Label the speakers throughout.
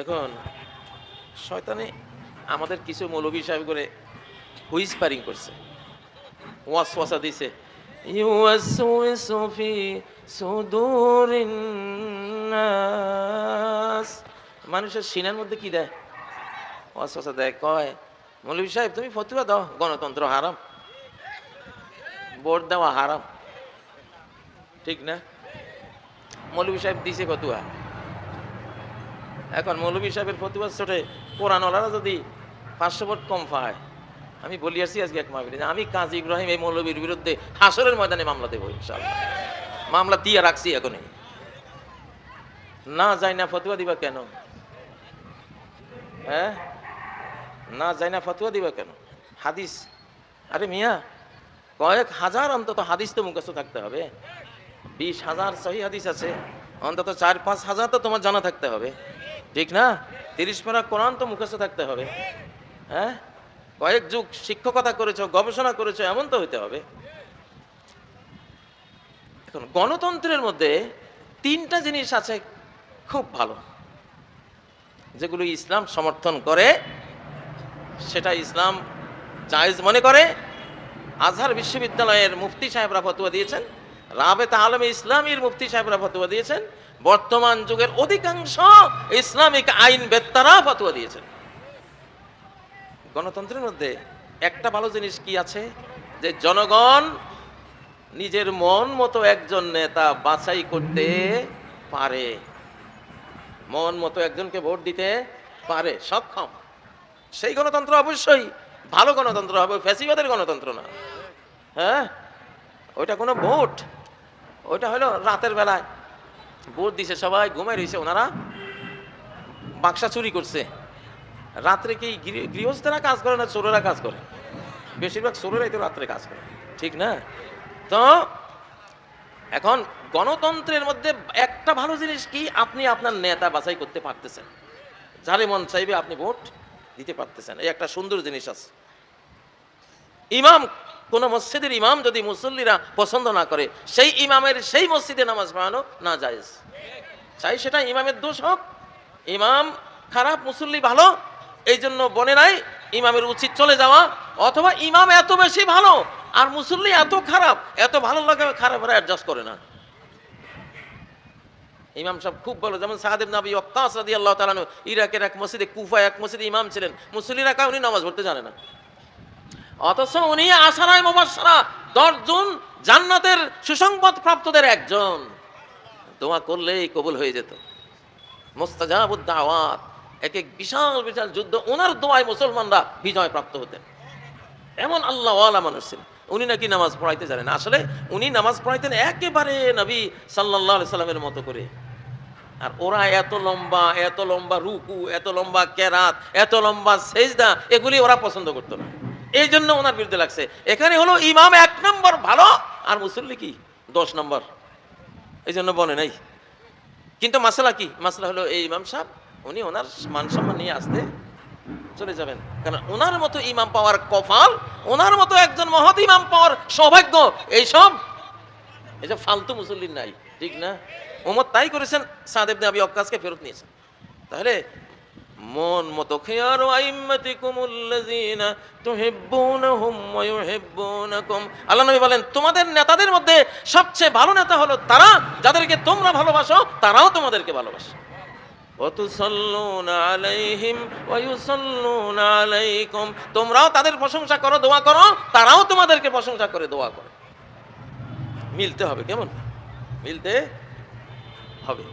Speaker 1: এখন শয়তানে আমাদের কিছু মৌলবী সাহেব করে হুইসপারিং করছে, ওয়াসওয়াসা দিছে, ইউওয়াসওয়িসু ফি সুদুরিন নাস, মানুষের সিনার মধ্যে কি দেয়? ওয়াসওয়াসা দেয়। কয়, মৌলবী সাহেব তুমি ফতোয়া দাও, গণতন্ত্র হারাম, ভোট দেওয়া হারাম, ঠিক না? মৌলবী সাহেব দিছে ফতোয়া। এখন মৌলবী সাহেবের ফতোয়া ছোটে কোরআনওয়ালারা যদি 500 ভোট কম পায়, আমি বলি আসছি আজকে এক মাহফিলে যে আমি কাজী ইব্রাহিম এই মৌলবীর বিরুদ্ধে হাসরের ময়দানে মামলা দেবো ইনশাআল্লাহ। মামলা দিয়ে রাখছি এখনই। না যাই না ফতোয়া দিবা কেন? হ্যাঁ, না যাই না ফতোয়া দিবা কেন? হাদিস, আরে মিয়া কয়েক হাজার অন্তত হাদিস তো মুখস্থ থাকতে হবে। 20,000 সহি হাদিস আছে, অন্তত 4-5 হাজার তো তোমার জানা থাকতে হবে, ঠিক না? 30 পারা কোরআন তো মুখস্থ থাকতে হবে। হ্যাঁ, কয়েক যুগ শিক্ষকতা করেছো, গবেষণা করেছো, এমন তো হইতে হবে। এখন গণতন্ত্রের মধ্যে 3টা জিনিস আছে খুব ভালো, যেগুলো ইসলাম সমর্থন করে, সেটা ইসলাম জায়েজ মনে করে। আজহার বিশ্ববিদ্যালয়ের মুফতি সাহেবরা ফতোয়া দিয়েছেন, রাবেতা আলমে ইসলামীর মুফতি সাহেবরা ফতোয়া দিয়েছেন, বর্তমান যুগের অধিকাংশ ইসলামিক আইন বেত্তারা ফতোয়া দিয়েছেন। গণতন্ত্রের মধ্যে একটা ভালো জিনিস কি আছে, যে জনগণ নিজের মন মতো একজন নেতা বাছাই করতে পারে, মন মতো একজনকে ভোট দিতে পারে, সক্ষম। সেই গণতন্ত্র অবশ্যই ভালো গণতন্ত্র হবে, ফ্যাসিবাদের গণতন্ত্র না। হ্যাঁ, ওইটা কোনো ভোট, ওইটা হলো রাতের বেলায় ভোট দিছে, সবাই ঘুমাই রয়েছে, ওনারা বাক্সা চুরি করছে। রাত্রে কি গৃহস্থরা কাজ করে না চোরেরা কাজ করে? বেশিরভাগ চোরেরাই তো রাত্রে কাজ করে, ঠিক না? তো এখন গণতন্ত্রের মধ্যে একটা ভালো জিনিস কি, আপনি আপনার নেতা বাছাই করতে পারতেছেন, যারে মন চাইবে আপনি ভোট দিতে পারতেছেন, এই একটা সুন্দর জিনিস আছে। ইমাম, কোন মসজিদের ইমাম যদি মুসল্লিরা পছন্দ না করে, সেই ইমামের সেই মসজিদে নামাজ পড়ানো না জায়েজ। চাই সেটা ইমামের দোষ হোক, ইমাম খারাপ মুসল্লি ভালো, এই জন্য বনে নাই ইমামের উচিত চলে যাওয়া, অথবা ইমাম এত বেশি ভালো আর মুসল্লি এত খারাপ, এত ভালো লাগে খারাপ অ্যাডজাস্ট করে না। ইমাম সাহেব খুব ভালো, যেমন সাদ ইবনে আবি ওয়াক্কাস রাদিয়াল্লাহু তাআলা আনহু ইরাকের এক মসজিদে, কুফায় এক মসজিদে ইমাম ছিলেন, মুসল্লিরা কাউনি নামাজ পড়তে জানে না, অথচ উনি আশারায়ে মুবাশশারা 10 জন জান্নাতের সুসংবাদ প্রাপ্তদের একজন, দোয়া করলেই কবুল হয়ে যেত, মুস্তাজাবুদ দাওয়াত, এক এক বিশাল বিশাল যুদ্ধ ওনার দোয়ায় মুসলমানরা বিজয় প্রাপ্ত হতেন, এমন আল্লাহ ওয়ালা মানুষ ছিলেন। উনি নাকি নামাজ পড়াইতে জানেন, আসলে উনি নামাজ পড়াইতেন একেবারে নবী সাল্লাল্লাহু আলাইহি সাল্লামের মতো করে। আর ওরা এত লম্বা রুকু, এত লম্বা কেরাত, এত লম্বা সেজদা, এগুলি ওরা পছন্দ করতো না, এই জন্য ওনার বিরুদ্ধে লাগছে। এখানে হলো ইমাম 1 নম্বর ভালো আর মুসল্লি কি 10 নম্বর, এই জন্য বনে নাই। কিন্তু মাসলা কি, মাসলা হলো এই ইমাম সাহেব উনি ওনার মান সম্মান নিয়ে আসতে চলে যাবেন, কারণ ওনার মতো ইমাম পাওয়ার কপাল, ওনার মতো একজন মহৎ ইমাম পাওয়ার সৌভাগ্য এইসব ফালতু মুসল্লির নাই, ঠিক না? ওমর তাই করেছেন, সাদ ইবনে আবি ওয়াক্কাসকে ফেরত নিয়েছেন। তাহলে মন মতো, খিয়ারু আইম্মাতিকুমুল্লাযিনা তুহিব্বুনাহুম ওয়া ইউহিব্বুনাকুম, আল্লাহ নবী বলেন তোমাদের নেতাদের মধ্যে সবচেয়ে ভালো নেতা হলো তারা যাদেরকে তোমরা ভালোবাসো, তারাও তোমাদেরকে ভালোবাসে। ওয়াতুসাল্লুনা আলাইহিম ওয়া ইউসাল্লুনা আলাইকুম, তোমরাও তাদের প্রশংসা করো, দোয়া করো, তারাও তোমাদেরকে প্রশংসা করে দোয়া করে। মিলতে হবে, কেমন মিলতে হবে।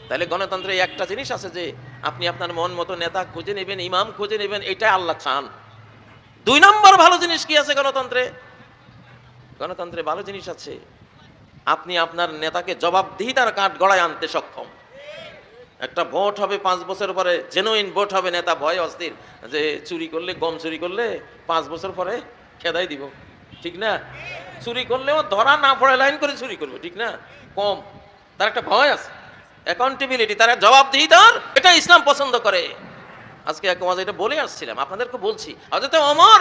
Speaker 1: তাহলে গণতন্ত্রে একটা জিনিস আছে যে আপনি আপনার মন মতো নেতা খুঁজে নেবেন, ইমাম খুঁজে নেবেন, এটা আল্লাহ চান। 2 নম্বর ভালো জিনিস কি আছে গণতন্ত্রে? গণতন্ত্রে ভালো জিনিস আছে, আপনি আপনার নেতাকে জবাবদিহিতার কাঠ গড়ায় আনতে সক্ষম। একটা ভোট হবে 5 বছর পরে, জেনুইন ভোট হবে, নেতা ভয় অস্থির যে চুরি করলে, গম চুরি করলে 5 বছর পরে খেদাই দিব, ঠিক না? চুরি করলেও ধরা না পড়ে লাইন করে চুরি করবে, ঠিক না? কম, তার একটা ভয় আছে, অ্যাকাউন্টেবিলিটি, তার জবাবদিহিতার, এটা ইসলাম পছন্দ করে। আজকে এক ওয়াজ এটা বলে আসছিলাম, আপনাদেরকে বলছি। হযরত ওমর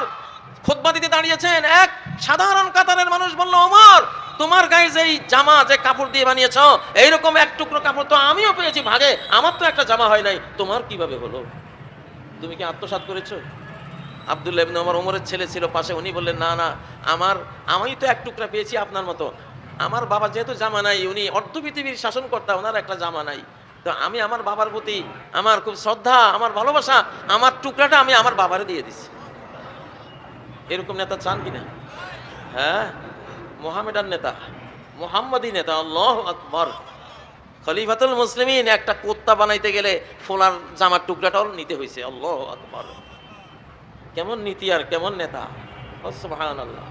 Speaker 1: খুতবা দিতে দাঁড়িয়েছেন, এক সাধারণ কাতারের মানুষ বলল, ওমর তোমার গায়ে যেই জামা, যে কাপড় দিয়ে বানিয়েছো, এইরকম এক টুকরো কাপড় তো আমিও পেয়েছি ভাগে, আমার তো একটা জামা হয় নাই, তোমার কিভাবে হলো? তুমি কি আত্মসাৎ করেছো? আব্দুল্লাহ ইবনে ওমর, ওমরের ছেলে ছিল পাশে, উনি বললেন, না না, আমি তো এক টুকরা পেয়েছি আপনার মতো। আমার বাবা যেহেতু জামা নাই, উনি অর্ধ পৃথিবীর শাসনকর্তা, ওনার একটা জামা নাই, তো আমি আমার বাবার প্রতি আমার খুব শ্রদ্ধা, আমার ভালোবাসা, আমার টুকরাটা আমি আমার বাবারে দিয়ে দিছি। এরকম নেতা চান কিনা? হ্যাঁ, মোহামেডান নেতা, মোহাম্মদী নেতা, আল্লাহু আকবার। খলিফাতুল মুসলিমিন একটা কোত্তা বানাইতে গেলে ফোলার জামার টুকরাটাও নিতে হয়েছে। আল্লাহু আকবার। কেমন নীতি আর কেমন নেতা! সুবহানাল্লাহ।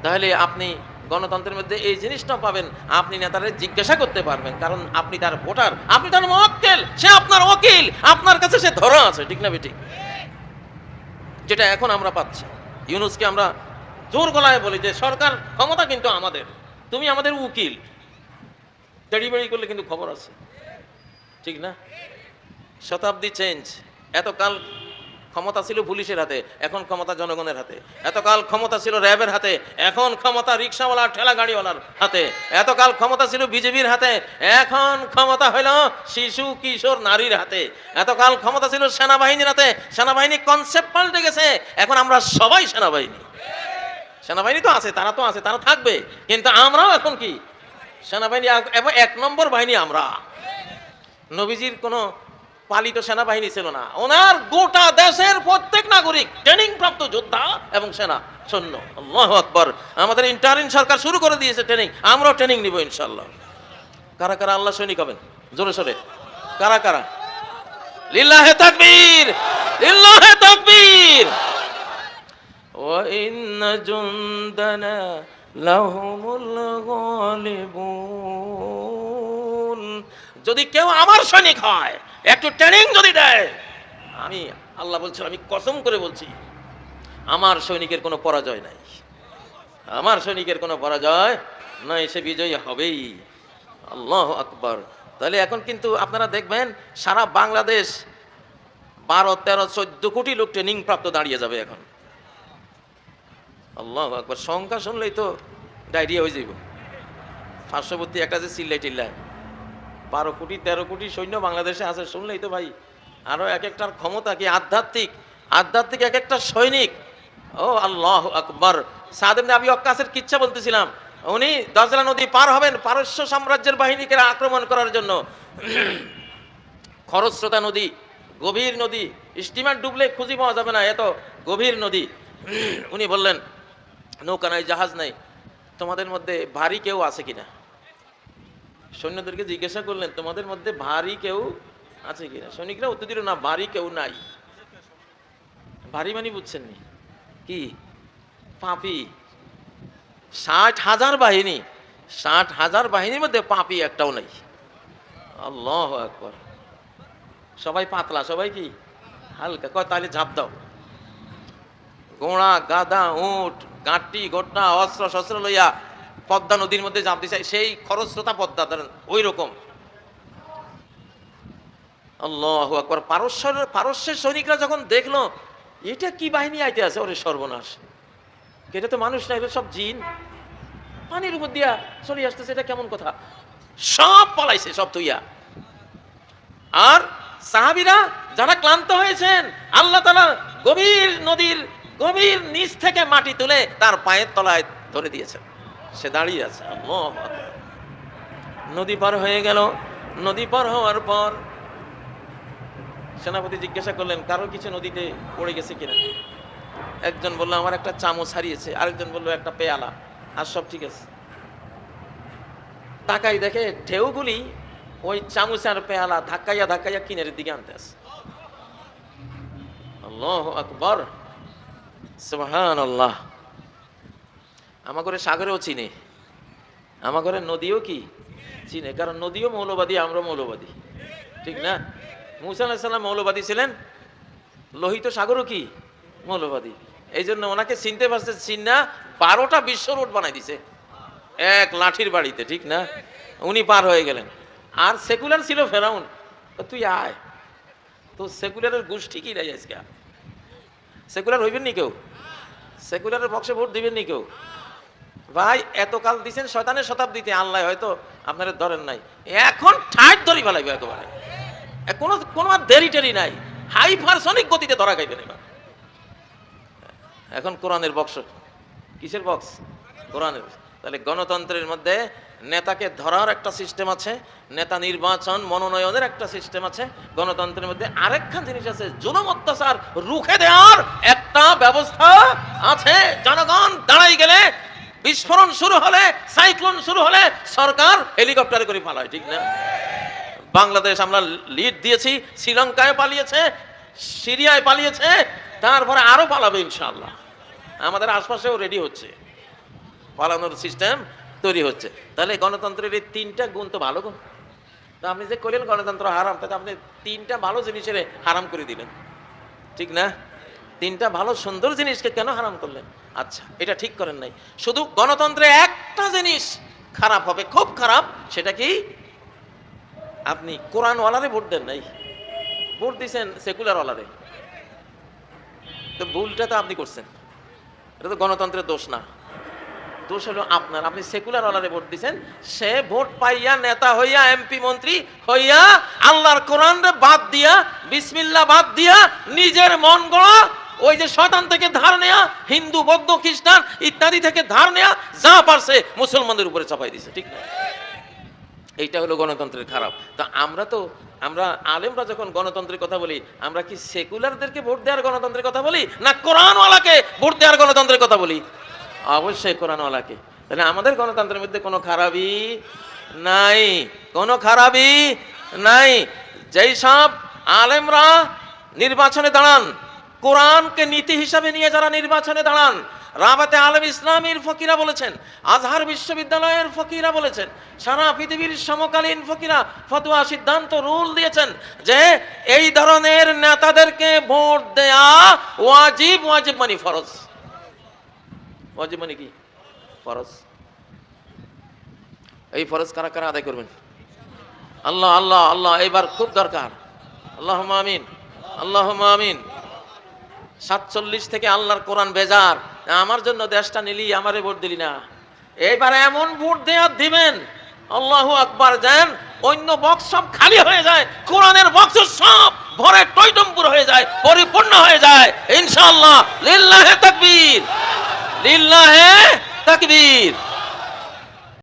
Speaker 1: তাহলে আপনি গণতন্ত্রের মধ্যে এই জিনিসটা পাবেন, আপনি নেতারে জিজ্ঞাসা করতে পারবেন, কারণ আপনি তার ভোটার, আপনি তার মুওয়াক্কিল, সে আপনার ওকিল, আপনার কাছে সে ধরা আছে, ঠিক না বেঠিক? যেটা এখন আমরা পাচ্ছি। ইউনূসকে আমরা জোর গলায় বলি যে সরকার ক্ষমতা কিন্তু আমাদের, তুমি আমাদের উকিল, দেড়ি করলে কিন্তু খবর আছে, ঠিক না? শতাব্দী চেঞ্জ। এতকাল ক্ষমতা ছিল পুলিশের হাতে, এখন ক্ষমতা জনগণের হাতে। এতকাল ক্ষমতা ছিল র্যাবের হাতে, এখন ক্ষমতা রিক্সাওয়ালা ঠেলা গাড়িওয়ালার হাতে। এতকাল ক্ষমতা ছিল বিজেপির হাতে, এখন ক্ষমতা হইল শিশু কিশোর নারীর হাতে। এতকাল ক্ষমতা ছিল সেনাবাহিনীর হাতে, সেনাবাহিনী কনসেপ্ট পাল্টে গেছে, এখন আমরা সবাই সেনাবাহিনী। সেনাবাহিনী তো আছে, তারা তো আছে, তারা থাকবে, কিন্তু আমরাও এখন কি সেনাবাহিনী, এবং এক নম্বর বাহিনী আমরা। নবীজির কোনো পালিত সেনাবাহিনী ছিল না, ওনার গোটা দেশের প্রত্যেক নাগরিক ট্রেনিং প্রাপ্ত যোদ্ধা এবং সেনা সৈন্য। আল্লাহু আকবার। আমাদের ইন্টারিম সরকার শুরু করে দিয়েছে ট্রেনিং, আমরাও ট্রেনিং নিব ইনশাআল্লাহ। কারা কারা আল্লাহ সৈনিক হবেন? জোরে সোরে কারা কারা? লিল্লাহে তাকবীর, লিল্লাহে তাকবীর। ওয়া ইন্না জুনদানা লাহুমুল গালিবুন। যদি কেউ আমার সৈনিক হয়, একটু ট্রেনিং যদি দেয়, আমি আল্লাহ বলছি, আমি কসম করে বলছি, আমার সৈনিকের কোনো পরাজয় নাই, আমার সৈনিকের কোনো পরাজয় নাই, সে বিজয়ী হবেই। আল্লাহু আকবার। তাহলে এখন কিন্তু আপনারা দেখবেন সারা বাংলাদেশ 12, 13, 14 কোটি লোক ট্রেনিং প্রাপ্ত দাঁড়িয়ে যাবে এখন। আল্লাহু আকবার। সংখ্যা শুনলেই তো ডায়রিয়া হয়ে যাইব। পার্শ্ববর্তী একটা যে চিল্লাই টিল্লায় 12 কোটি 13 কোটি সৈন্য বাংলাদেশে আছে, শুনলেই তো ভাই আরো এক একটার ক্ষমতা কি আধ্যাত্মিক, আধ্যাত্মিক এক একটা সৈনিক। ও আল্লাহু আকবার। সাদ ইবনে আবি ওয়াক্কাসের কিচ্ছা বলতেছিলাম, উনি দজলা নদী পার হবেন পারস্য সাম্রাজ্যের বাহিনীকে আক্রমণ করার জন্য। খরস্রোতা নদী, গভীর নদী, স্টিমার ডুবলে খুঁজে পাওয়া যাবে না, এত গভীর নদী। উনি বললেন, নৌকা নাই, জাহাজ নাই, তোমাদের মধ্যে ভারী কেউ আছে কিনা? সৈন্যদেরকে জিজ্ঞাসা করলেন, তোমাদের মধ্যে ভারী কেউ আছে কিনা? সৈনিকরা উত্তর দিল, না, ভারী কেউ নাই। ভারী মানে বুঝছেন নি কি? পাপি। 60,000 বাহিনী, 60,000 বাহিনীর মধ্যে পাপি একটাও নাই। আল্লাহু আকবার। সবাই পাতলা, সবাই কি হালকা। কয় তাহলে ঝাঁপ দাও। ঘোড়া, গাধা, উট, গাঁটি গোটা অস্ত্র শস্ত্র লইয়া পদ্মা নদীর মধ্যে ঝাঁপ দিছে, সেই খরস্রোতা পদ্মা, ধরেন ওই রকম। আল্লাহু আকবার। পারস্যের সৈনিকরা যখন দেখলো এটা কি বাহিনী আইতে আছে, ওরে সর্বনাশ, এটা তো মানুষ না, এটা সব জিন, পানির উপর দিয়া চলে আসতেছে, এটা কেমন কথা? সব পালাইছে, সব তুইয়া। আর সাহাবীরা যারা ক্লান্ত হয়েছেন, আল্লাহ তাআলা গভীর নদীর গভীর নিচ থেকে মাটি তুলে তার পায়ের তলায় ধরে দিয়েছেন, সে দাঁড়িয়ে আছে। আল্লাহু আকবার। নদী পার হয়ে গেল। নদী পার হওয়ার পর সেনাপতি জিজ্ঞাসা করলেন, কারো কিছু নদীতে পড়ে গেছে কিনা? একজন বলল, আমার একটা চামচ হারিয়েছে। আরেকজন বলল, একটা পেয়ালা। আর সব ঠিক আছে। তাকাই দেখে ঢেউগুলি ওই চামচ আর পেয়ালা ধাক্কাইয়া ধাক্কাইয়া কিনারের দিকে আনতে আছে। আল্লাহু আকবার, সুবহানাল্লাহ। আমাদের সাগরেও চিনে, আমাদের নদীও কি চিনে, কারণ নদীও মৌলবাদী, আমরা মৌলবাদী, ঠিক না? মুসা আলাইহিস সালাম মৌলবাদী ছিলেন, লোহিত সাগরও কি মৌলবাদী। এই জন্য ওনাকে চিনতে পারছে, চিন্না 12টা বিশ্ব রোড বানাই দিছে এক লাঠির বাড়িতে, ঠিক না? উনি পার হয়ে গেলেন। আর সেকুলার ছিল ফেরাউন, তুই আয়, তো সেকুলারের গোষ্ঠী কি রাই আজকে? সেকুলার হইবেন নি কেউ? সেকুলারের পক্ষে ভোট দিবেন নি কেউ? ভাই এতকাল দিছেন শয়তানের শতাব্দীতে, আল্লাহ হয়তো আপনারা ধরেন নাই, এখন ঠাট ধরি ফেলাইবে একেবারে, কোনো কোনো আর দেরি টেরি নাই, হাইপারসনিক গতিতে ধরা খাইবেন এবার। এখন কোরআনের বক্স, কিসের বক্স? কোরআনের। তাহলে গণতন্ত্রের মধ্যে নেতাকে ধরার একটা সিস্টেম আছে, নেতা নির্বাচন মনোনয়নের একটা সিস্টেম আছে, গণতন্ত্রের মধ্যে আরেকটা জিনিস আছে, জুলুম অত্যাচার রুখে দেওয়ার একটা ব্যবস্থা আছে। জনগণ দাঁড়াই গেলে, বিস্ফোরণ শুরু হলে, সাইক্লোন শুরু হলে সরকার হেলিকপ্টারে করে পালায়, ঠিক না? বাংলাদেশ আমরা লিড দিয়েছি, শ্রীলঙ্কায় পালিয়েছে, সিরিয়ায় পালিয়েছে, তারপরে আরো পালাবে ইনশাআল্লাহ। আমাদের আশপাশেও রেডি হচ্ছে, পালানোর সিস্টেম তৈরি হচ্ছে। তাহলে গণতন্ত্রের এই তিনটা গুণ তো ভালো গুণ। তো আপনি যে করলেন গণতন্ত্র হারাম, তাতে আপনি তিনটা ভালো জিনিসের হারাম করে দিলেন, ঠিক না? তিনটা ভালো সুন্দর জিনিসকে কেন হারাম করলেন? আচ্ছা, এটা ঠিক করেন নাই। শুধু গণতন্ত্রে একটা জিনিস খারাপ হবে, খুব খারাপ, সেটা কি? আপনি কোরআনওয়ালারে ভোট দেন নাই, ভোট দিচ্ছেন সেকুলারওয়ালারে। তো ভুলটা তো আপনি করছেন, এটা তো গণতন্ত্রের দোষ না, দোষ হলো আপনার। আপনি সেকুলারওয়ালারে ভোট দিচ্ছেন, সে ভোট পাইয়া নেতা হইয়া, এমপি মন্ত্রী হইয়া, আল্লাহর কোরআনরে বাদ দিয়া, বিসমিল্লাহ বাদ দিয়া, নিজের মন গড়া ওই যে শয়তান থেকে ধার নেয়া, হিন্দু বৌদ্ধ খ্রিস্টান ইত্যাদি থেকে ধার নেয়া, যা পারছে মুসলমানদের উপরে চাপাই দিছে, ঠিক না? এইটা হলো গণতন্ত্রের খারাপ। তো আমরা আলেমরা যখন গণতন্ত্রের কথা বলি, আমরা কি সেকুলারদেরকে ভোট দেওয়ার গণতন্ত্রের কথা বলি, না কোরআনওয়ালাকে ভোট দেওয়ার গণতন্ত্রের কথা বলি? অবশ্যই কোরআনওয়ালাকে। তাহলে আমাদের গণতন্ত্রের মধ্যে কোনো খারাপই নাই, কোনো খারাপই নাই। যেই সব আলেমরা নির্বাচনে দাঁড়ান, কোরআনকে নীতি হিসাবে নিয়ে যারা নির্বাচনে দাঁড়ান, রাবাতে আলেম ইসলামীর ফকিরা বলেছেন, আজহার বিশ্ববিদ্যালয়ের ফকিরা বলেছেন, সারা পৃথিবীর সমকালীন ফকিরা ফতোয়া সিদ্ধান্ত রুল দিয়েছেন যে এই ধরনের নেতাদেরকে ভোট দেয়া ওয়াজিব। ওয়াজিব মানে ফরজ। ওয়াজিব মানে কি? ফরজ। এই ফরজ কারা কারা আদায় করবেন? আল্লাহ আল্লাহ আল্লাহ, এবার খুব দরকার। আল্লাহুম্মা আমিন, আল্লাহুম্মা আমিন। 47 থেকে আল্লাহর কোরআন বেজার, আমার জন্য দেশটা নিলি, আমারে ভোট দিলি না। এইবার এমন ভোট দেয়া দিবেন, আল্লাহু আকবার, যেন অন্য বক্স সব খালি হয়ে যায়, কোরআনের বক্স সব ভরে টইটম্বুর হয়ে যায়, পরিপূর্ণ হয়ে যায় ইনশাআল্লাহ। লিল্লাহে তাকবীর, লিল্লাহে তাকবীর।